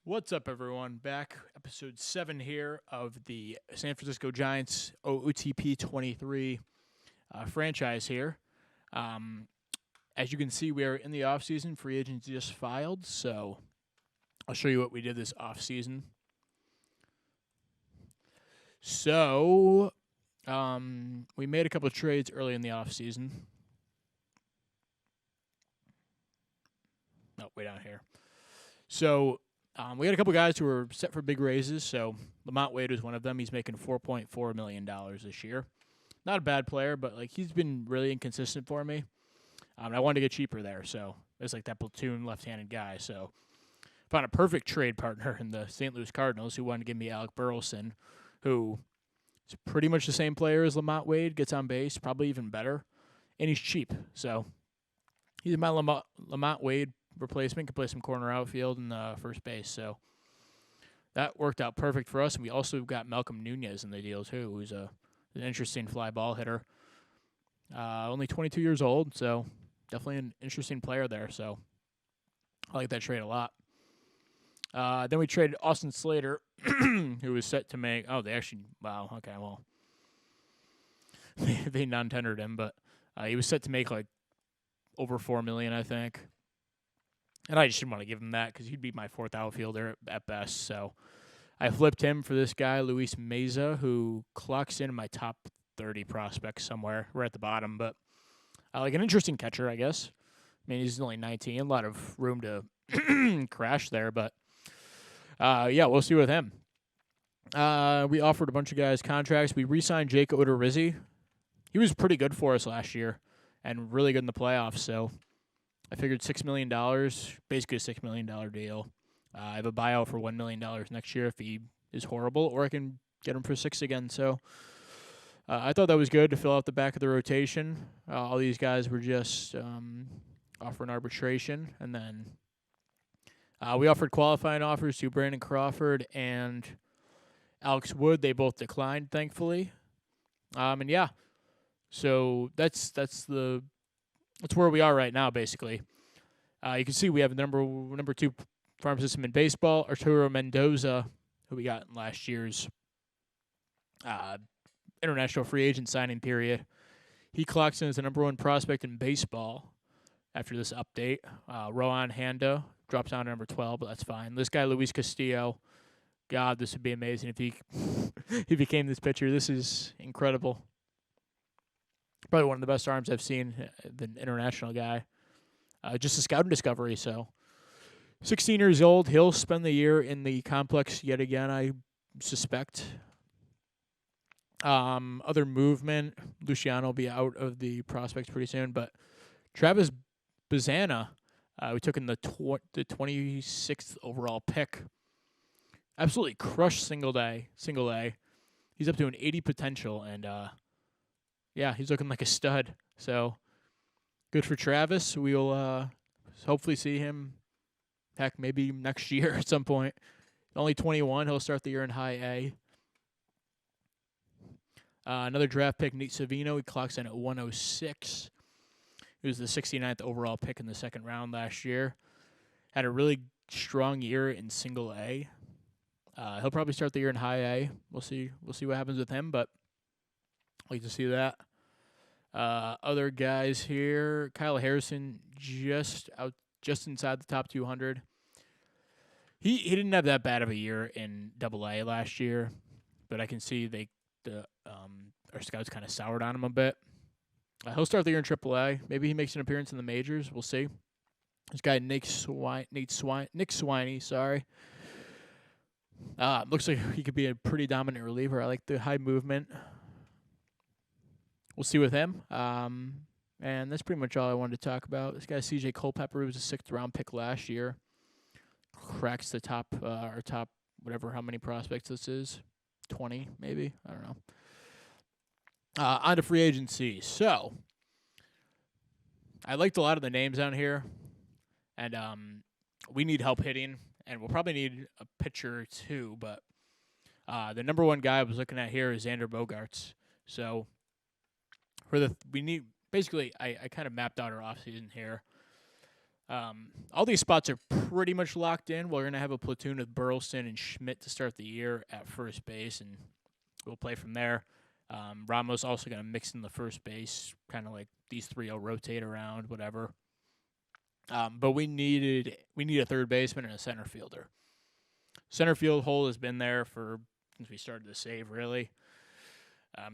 What's up, everyone? Back, episode 7 here of the San Francisco Giants OOTP 23 franchise here. As you can see, we are in the offseason. Free agents just filed, so I'll show you what we did this offseason. So, we made a couple of trades early in the offseason. No, way down here. So, we had a couple guys who were set for big raises. So Lamont Wade was one of them. He's making $4.4 million this year. Not a bad player, but he's been really inconsistent for me. I wanted to get cheaper there, so it's like that platoon left-handed guy. So found a perfect trade partner in the St. Louis Cardinals who wanted to give me Alec Burleson, who is pretty much the same player as Lamont Wade, gets on base, probably even better, and he's cheap. So he's my Lamont Wade replacement, can play some corner outfield and first base. So that worked out perfect for us. And we also got Malcolm Nunez in the deal too, who's an interesting fly ball hitter. Only 22 years old, so definitely an interesting player there. So I like that trade a lot. Then we traded Austin Slater, who was set to make. Oh, they actually. Wow. Okay. Well, they non-tendered him, but he was set to make over $4 million, I think. And I just didn't want to give him that because he'd be my fourth outfielder at best. So I flipped him for this guy, Luis Meza, who clocks in my top 30 prospects somewhere. We're at the bottom, but an interesting catcher, I guess. I mean, he's only 19, a lot of room to crash there, but we'll see with him. We offered a bunch of guys contracts. We re-signed Jake Odorizzi. He was pretty good for us last year and really good in the playoffs, so I figured $6 million, basically a $6 million deal. I have a buyout for $1 million next year if he is horrible, or I can get him for $6 again. So I thought that was good to fill out the back of the rotation. All these guys were just offering arbitration. And then we offered qualifying offers to Brandon Crawford and Alex Wood. They both declined, thankfully. So that's where we are right now, basically. You can see we have number 2 farm system in baseball, Arturo Mendoza, who we got in last year's international free agent signing period. He clocks in as the number 1 prospect in baseball after this update. Rohan Handa drops down to number 12, but that's fine. This guy, Luis Castillo, God, this would be amazing if he became this pitcher. This is incredible. Probably one of the best arms I've seen, the international guy. Just a scouting discovery, so 16 years old. He'll spend the year in the complex yet again, I suspect. Other movement, Luciano will be out of the prospects pretty soon, but Travis Bazana, we took in the 26th overall pick. Absolutely crushed single A. He's up to an 80 potential, and he's looking like a stud. So good for Travis. We'll hopefully see him, heck, maybe next year at some point. Only 21. He'll start the year in high A. Another draft pick, Nate Savino. He clocks in at 106. He was the 69th overall pick in the second round last year. Had a really strong year in single A. He'll probably start the year in high A. We'll see what happens with him, but I'd like to see that. Other guys here, Kyle Harrison, just inside the top 200. He didn't have that bad of a year in Double-A last year, but I can see our scouts kind of soured on him a bit. He'll start the year in Triple-A. Maybe he makes an appearance in the majors. We'll see. This guy Nick Swiney, sorry. Looks like he could be a pretty dominant reliever. I like the high movement. We'll see with him. And that's pretty much all I wanted to talk about. This guy, C.J. Culpepper, who was a 6th-round pick last year. Cracks the top, whatever, how many prospects this is. 20, maybe? I don't know. On to free agency. So, I liked a lot of the names down here. And we need help hitting. And we'll probably need a pitcher, too. But the number 1 guy I was looking at here is Xander Bogaerts. So, I kind of mapped out our offseason here. All these spots are pretty much locked in. We're going to have a platoon of Burleson and Schmidt to start the year at first base, and we'll play from there. Ramos also going to mix in the first base, kind of like these three will rotate around, whatever. But we need a third baseman and a center fielder. Center field hole has been there since we started the save, really.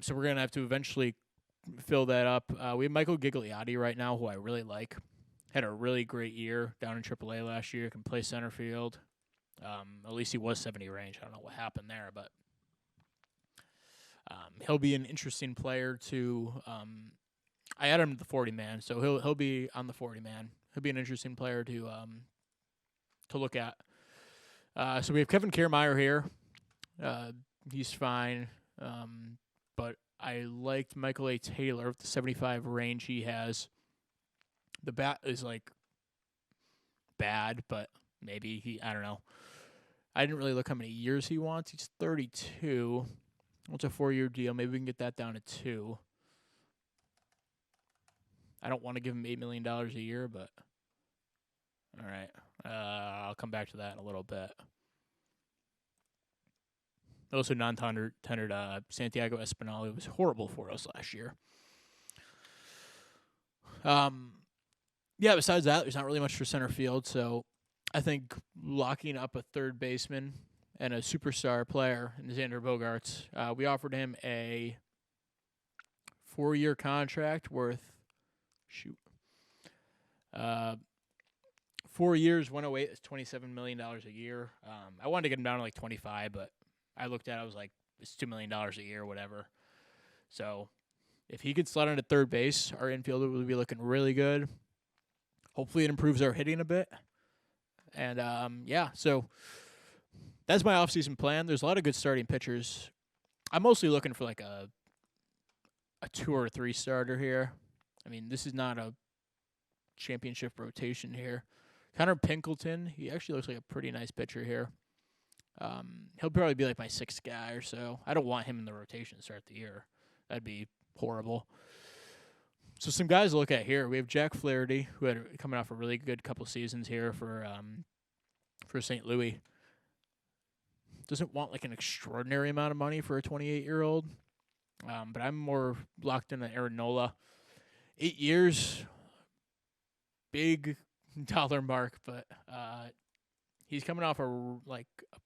So we're going to have to eventually fill that up. We have Michael Gigliotti right now, who I really like. Had a really great year down in AAA last year. Can play center field. At least he was 70 range. I don't know what happened there, but he'll be an interesting player to. I added him to the 40-man, so he'll be on the 40-man. He'll be an interesting player to look at. So we have Kevin Kiermaier here. He's fine, but I liked Michael A. Taylor with the 75 range he has. The bat is like bad, but maybe I don't know. I didn't really look how many years he wants. He's 32. It's a 4-year deal. Maybe we can get that down to 2. I don't want to give him $8 million a year, but all right. I'll come back to that in a little bit. Also, non-tendered Santiago Espinal, who was horrible for us last year. Yeah, besides that, there's not really much for center field, so I think locking up a third baseman and a superstar player in Xander Bogaerts, we offered him a 4-year contract worth 4 years, 108 is $27 million a year. I wanted to get him down to like 25, but I looked at it, I was like, it's $2 million a year, whatever. So if he could slot into third base, our infielder will be looking really good. Hopefully it improves our hitting a bit. And, so that's my offseason plan. There's a lot of good starting pitchers. I'm mostly looking for like a 2 or 3 starter here. I mean, this is not a championship rotation here. Connor Pinkleton, he actually looks like a pretty nice pitcher here. He'll probably be like my 6th guy or so. I don't want him in the rotation to start the year. That'd be horrible. So some guys to look at here. We have Jack Flaherty, who had coming off a really good couple seasons here for St. Louis. Doesn't want like an extraordinary amount of money for a 28-year-old. But I'm more locked in on Aaron Nola. 8 years, big dollar mark, but he's coming off a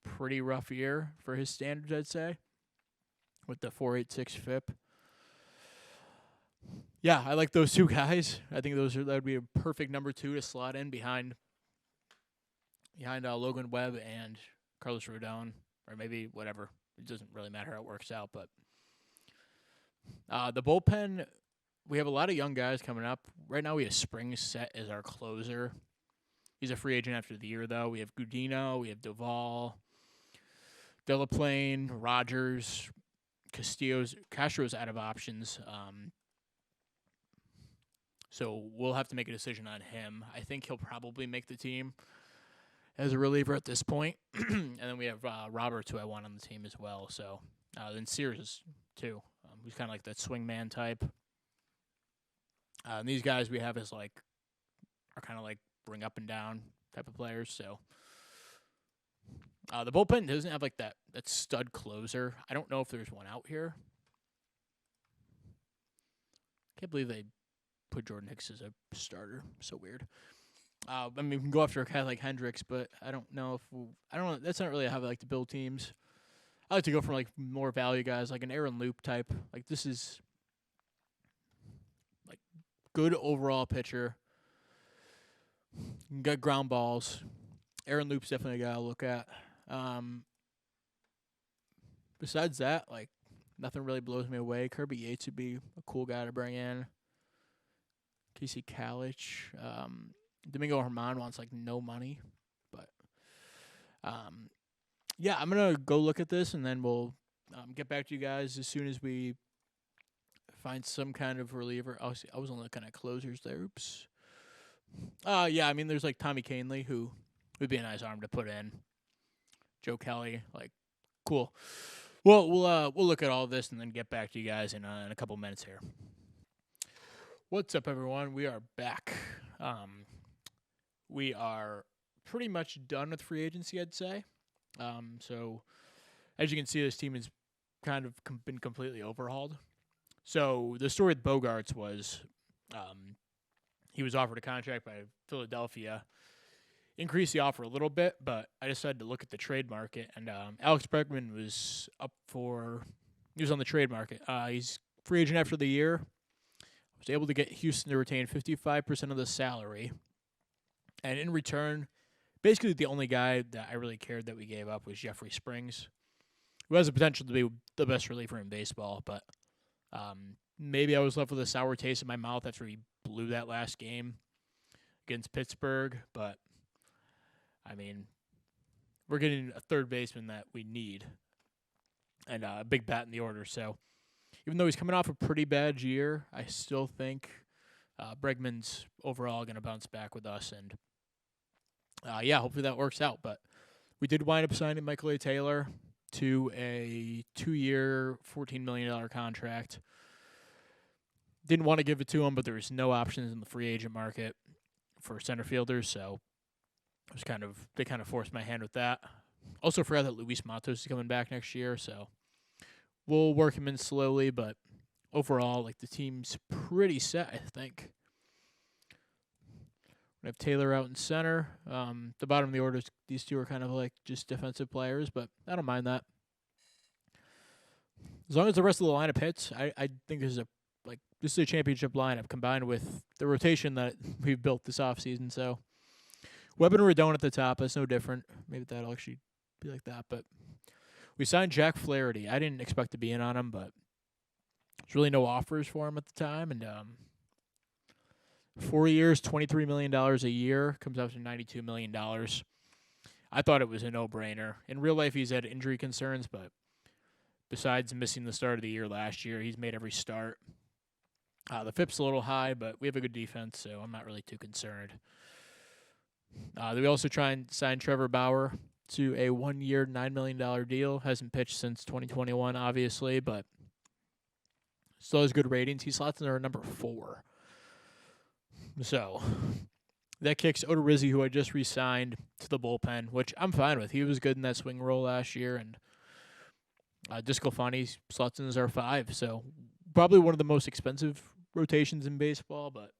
pretty rough year for his standards, I'd say, with the 4.86 FIP. Yeah, I like those 2 guys. I think that would be a perfect number 2 to slot in behind Logan Webb and Carlos Rodon, or maybe whatever. It doesn't really matter how it works out, but the bullpen, we have a lot of young guys coming up. Right now we have Spring set as our closer. He's a free agent after the year, though. We have Gudino, we have Duvall, Delaplane, Rogers, Castro's out of options. So we'll have to make a decision on him. I think he'll probably make the team as a reliever at this point. And then we have Roberts, who I want on the team as well. So then Sears, too, who's kind of like that swingman type. And these guys we have are kind of like bring up and down type of players. So the bullpen doesn't have like that stud closer. I don't know if there's one out here. Can't believe they put Jordan Hicks as a starter. So weird. I mean, we can go after a guy like Hendricks, but I don't know if that's not really how I like to build teams. I like to go for like more value guys, like an Aaron Loop type. Like this is like good overall pitcher. Got ground balls. Aaron Loop's definitely a guy I'll look at. Besides that, like nothing really blows me away. Kirby Yates would be a cool guy to bring in. Casey Kalich. Domingo Herman wants like no money, but I'm gonna go look at this and then we'll get back to you guys as soon as we find some kind of reliever. I was only looking at closers there. Oops. I mean, there's like Tommy Canley, who would be a nice arm to put in. Joe Kelly, like, cool. Well, we'll look at all of this and then get back to you guys in a couple minutes here. What's up, everyone? We are back. we are pretty much done with free agency, I'd say. So as you can see, this team has kind of been completely overhauled. So the story with Bogarts was he was offered a contract by Philadelphia, increased the offer a little bit, but I decided to look at the trade market, and Alex Bregman was he was on the trade market. He's free agent after the year. Was able to get Houston to retain 55% of the salary, and in return, basically the only guy that I really cared that we gave up was Jeffrey Springs, who has the potential to be the best reliever in baseball, but maybe I was left with a sour taste in my mouth after he blew that last game against Pittsburgh. But, I mean, we're getting a third baseman that we need and a big bat in the order. So, even though he's coming off a pretty bad year, I still think Bregman's overall going to bounce back with us. And, hopefully that works out. But we did wind up signing Michael A. Taylor to a 2-year, $14 million contract. Didn't want to give it to him, but there was no options in the free agent market for center fielders, so they kind of forced my hand with that. Also forgot that Luis Matos is coming back next year, so we'll work him in slowly, but overall, like, the team's pretty set, I think. We have Taylor out in center. The bottom of the order, these two are kind of like just defensive players, but I don't mind that. As long as the rest of the lineup hits, I think this is a championship lineup combined with the rotation that we've built this offseason. So Webb and Rodon at the top. That's no different. Maybe that'll actually be like that. But we signed Jack Flaherty. I didn't expect to be in on him, but there's really no offers for him at the time. And 4 years, $23 million a year, comes out to $92 million. I thought it was a no-brainer. In real life, he's had injury concerns, but besides missing the start of the year last year, he's made every start. The FIP's a little high, but we have a good defense, so I'm not really too concerned. We also try and sign Trevor Bauer to a 1-year, $9 million deal. Hasn't pitched since 2021, obviously, but still has good ratings. He slots in our number 4. So that kicks Odorizzi, who I just re-signed, to the bullpen, which I'm fine with. He was good in that swing role last year, and Discofani slots in as our 5, so probably one of the most expensive rotations in baseball, but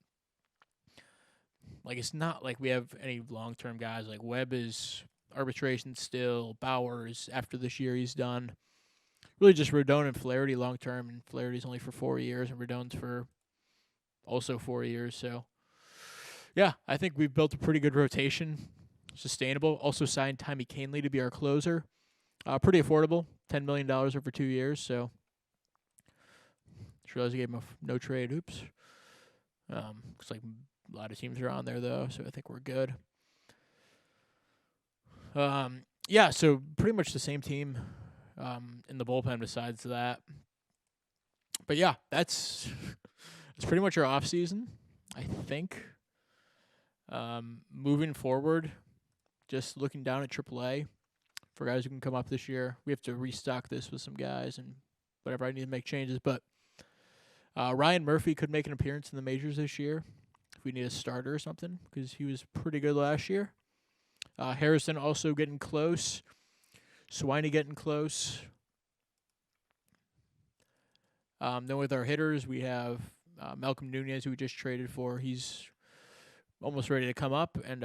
it's not like we have any long-term guys. Like, Webb is arbitration still. Bauer's after this year he's done. Really just Rodon and Flaherty long-term, and Flaherty's only for 4 years, and Rodon's for also 4 years. So, yeah, I think we've built a pretty good rotation, sustainable. Also signed Tommy Canley to be our closer. Pretty affordable, $10 million over 2 years, so just realized I gave him a no trade. Oops. Looks like a lot of teams are on there, though, so I think we're good. So pretty much the same team in the bullpen besides that. But, yeah, that's pretty much our offseason, I think. Moving forward, just looking down at AAA for guys who can come up this year. We have to restock this with some guys and whatever. I need to make changes, but Ryan Murphy could make an appearance in the majors this year if we need a starter or something, because he was pretty good last year. Harrison also getting close. Swiney getting close. Then with our hitters, we have Malcolm Nunez, who we just traded for. He's almost ready to come up. And,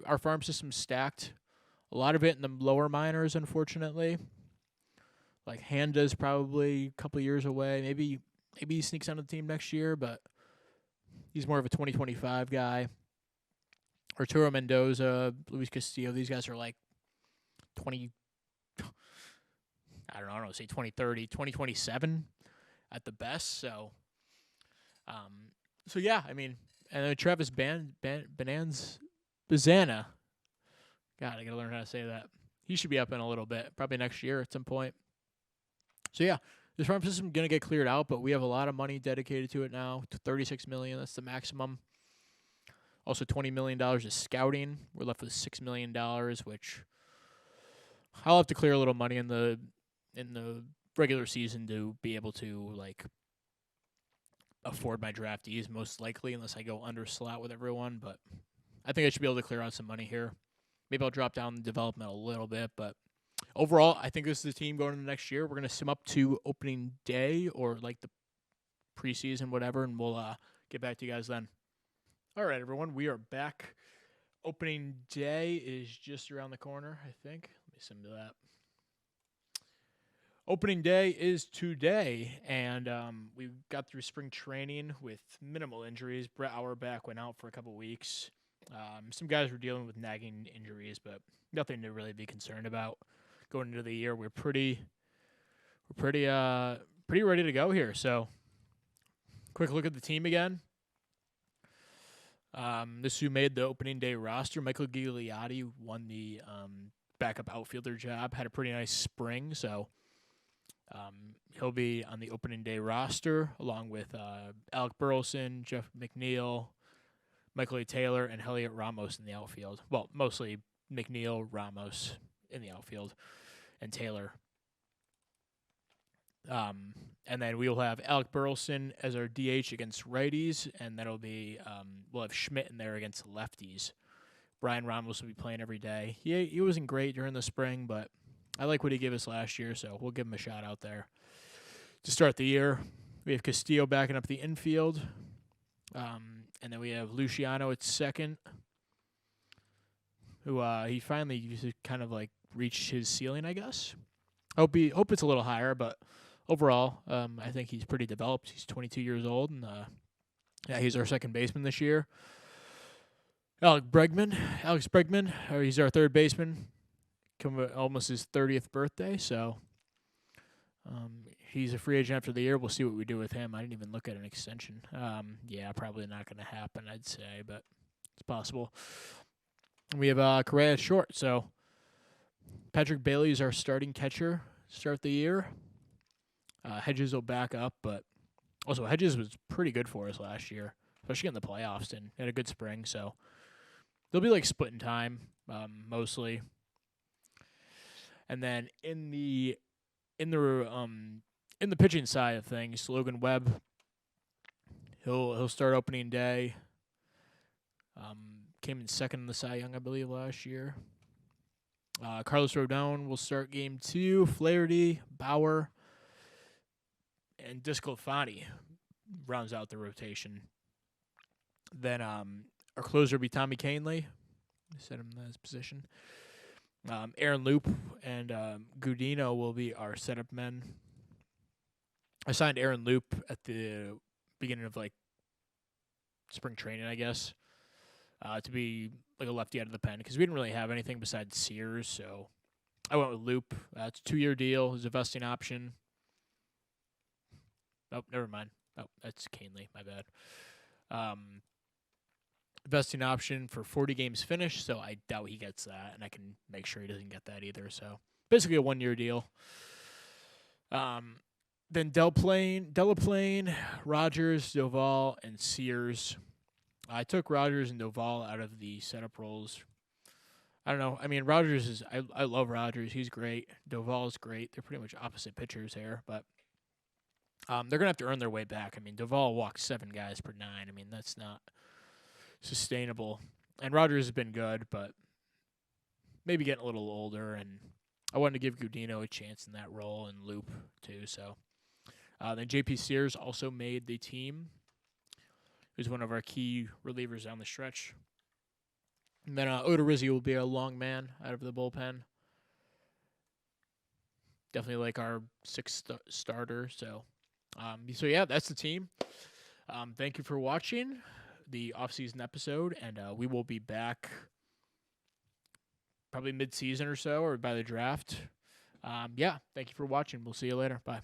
our farm system's stacked. A lot of it in the lower minors, unfortunately. Like, Handa's probably a couple years away. Maybe he sneaks onto the team next year, but he's more of a 2025 guy. Arturo Mendoza, Luis Castillo, these guys are like 2030, 2027 at the best. So yeah, I mean, and then Travis Bazana. God, I got to learn how to say that. He should be up in a little bit, probably next year at some point. So, yeah, this farm system is going to get cleared out, but we have a lot of money dedicated to it now, to $36 million. That's the maximum. Also, $20 million is scouting. We're left with $6 million, which I'll have to clear a little money in the regular season to be able to, afford my draftees most likely unless I go under slot with everyone. But I think I should be able to clear out some money here. Maybe I'll drop down the development a little bit, but overall, I think this is the team going into next year. We're going to sim up to opening day or like the preseason, whatever, and we'll get back to you guys then. All right, everyone, we are back. Opening day is just around the corner, I think. Let me sim to that. Opening day is today, and we got through spring training with minimal injuries. Brett Auerbach went out for a couple weeks. Some guys were dealing with nagging injuries, but nothing to really be concerned about. Going into the year, we're pretty ready to go here. So, quick look at the team again. This is who made the opening day roster. Michael Gigliotti won the backup outfielder job. Had a pretty nice spring, so he'll be on the opening day roster along with Alec Burleson, Jeff McNeil, Michael A. Taylor, and Elliot Ramos in the outfield. Well, mostly McNeil, Ramos in the outfield, and Taylor. And then we'll have Alec Burleson as our DH against righties, and that'll be we'll have Schmidt in there against lefties. Brian Ramos will be playing every day. He wasn't great during the spring, but I like what he gave us last year, so we'll give him a shot out there. To start the year, we have Castillo backing up the infield, and then we have Luciano at second, who he finally kind of like reached his ceiling, I guess. Hope it's a little higher, but overall, I think he's pretty developed. He's 22 years old, and he's our second baseman this year. Alex Bregman, he's our third baseman. Almost his 30th birthday, so he's a free agent after the year. We'll see what we do with him. I didn't even look at an extension. Yeah, probably not going to happen, I'd say, but it's possible. And we have Correa short, so Patrick Bailey is our starting catcher to start the year. Hedges will back up, but also Hedges was pretty good for us last year, especially in the playoffs, and had a good spring, so they'll be like splitting time, mostly. And then in the pitching side of things, Logan Webb, he'll start opening day. Came in second in the Cy Young, I believe, last year. Carlos Rodon will start game 2. Flaherty, Bauer, and Disclafani rounds out the rotation. Then our closer will be Tommy Canley. Set him in his position. Aaron Loop and Gudino will be our setup men. I signed Aaron Loop at the beginning of like spring training, I guess, to be like a lefty out of the pen because we didn't really have anything besides Sears. So I went with Loop. It's a 2-year deal. It's a vesting option. Oh, never mind. Oh, that's Canley. My bad. Vesting option for 40 games finished, so I doubt he gets that, and I can make sure he doesn't get that either. So basically a 1-year deal. Then Delaplane, Rogers, Doval, and Sears. I took Rogers and Doval out of the setup roles. I don't know. I mean, Rogers is I love Rogers. He's great. Doval's great. They're pretty much opposite pitchers here, but they're going to have to earn their way back. I mean, Doval walks 7 guys per 9. I mean, that's not sustainable. And Rogers has been good, but maybe getting a little older, and I wanted to give Gudino a chance in that role and Loop too. So then J.P. Sears also made the team. He was one of our key relievers down the stretch. And then Odorizzi will be a long man out of the bullpen. Definitely like our 6th starter. So yeah, that's the team. Thank you for watching the off-season episode, and we will be back probably mid-season or so, or by the draft. Yeah, thank you for watching. We'll see you later. Bye.